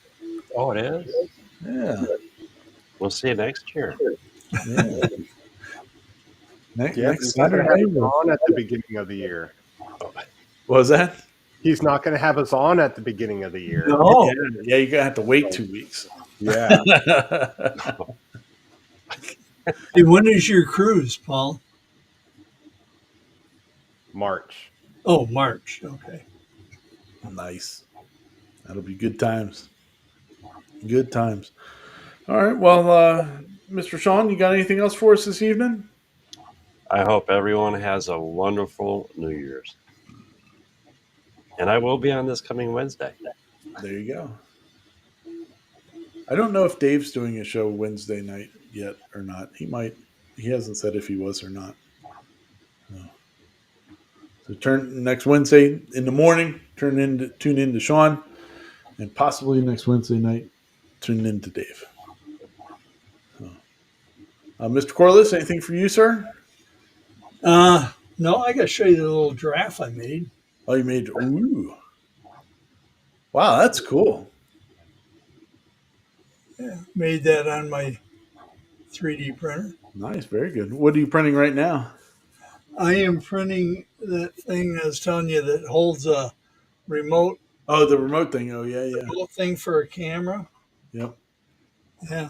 Oh, it is? Yeah. We'll see you next year. Yeah. Next He's not going to have Saturday. us on at the beginning of the year. What was that? He's not going to have us on at the beginning of the year. No. Yeah, you're gonna have to wait 2 weeks. Yeah. Hey, when is your cruise, Paul? March. Oh, March. Okay. Nice. That'll be good times. Good times. All right. Well, Mr. Sean, you got anything else for us this evening? I hope everyone has a wonderful New Year's. And I will be on this coming Wednesday. There you go. I don't know if Dave's doing a show Wednesday night yet or not. He might. He hasn't said if he was or not. No. So turn next Wednesday in the morning. Tune in to Sean, and possibly next Wednesday night, tune in to Dave. Mr. Corliss, anything for you, sir? No, I got to show you the little giraffe I made. Oh, you made. Ooh. Wow, that's cool. Yeah, made that on my 3D printer. Nice, very good. What are you printing right now? I am printing that thing I was telling you that holds a remote Oh, the remote thing. Oh, yeah. thing for a camera. Yep. Yeah.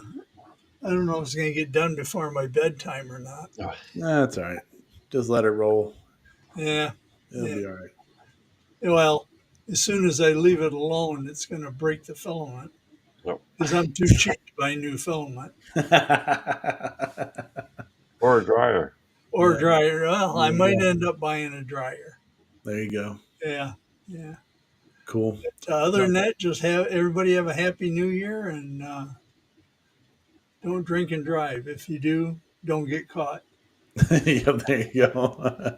I don't know if it's going to get done before my bedtime or not. That's all right. Just let it roll. Yeah. It'll be all right. Well, as soon as I leave it alone, it's going to break the filament because I'm too cheap to buy new filament Or a dryer. or dryer. Well, I might end up buying a dryer. There you go. Yeah. Cool. Other than that, just have everybody have a happy New Year and don't drink and drive. If you do, don't get caught. Yeah, there you go.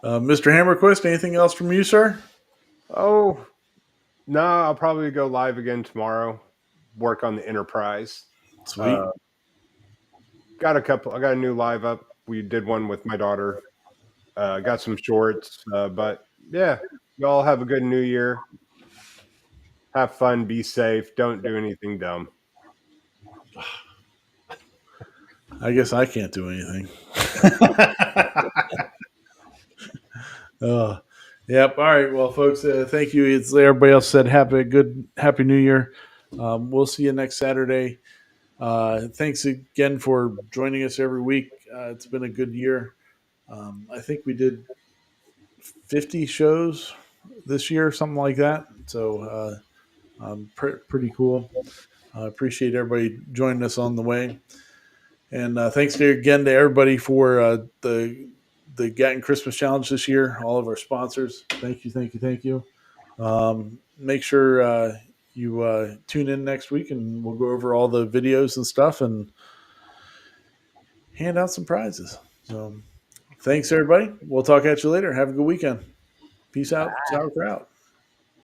Mr. Hammerquist, anything else from you, sir? Oh, no, I'll probably go live again tomorrow. Work on the Enterprise. Sweet. I got a new live up. We did one with my daughter. Got some shorts. But yeah, y'all have a good New Year. Have fun. Be safe. Don't do anything dumb. I guess I can't do anything. Yep. All right. Well, folks, thank you. It's everybody else said happy New Year. We'll see you next Saturday. Thanks again for joining us every week. It's been a good year. I think we did 50 shows this year, something like that. So pretty cool. Appreciate everybody joining us on the way. And thanks again to everybody for the Gatton Christmas Challenge this year. All of our sponsors. Thank you. Make sure you tune in next week, and we'll go over all the videos and stuff and hand out some prizes. So thanks, everybody. We'll talk at you later. Have a good weekend. Peace out. Sauerkraut.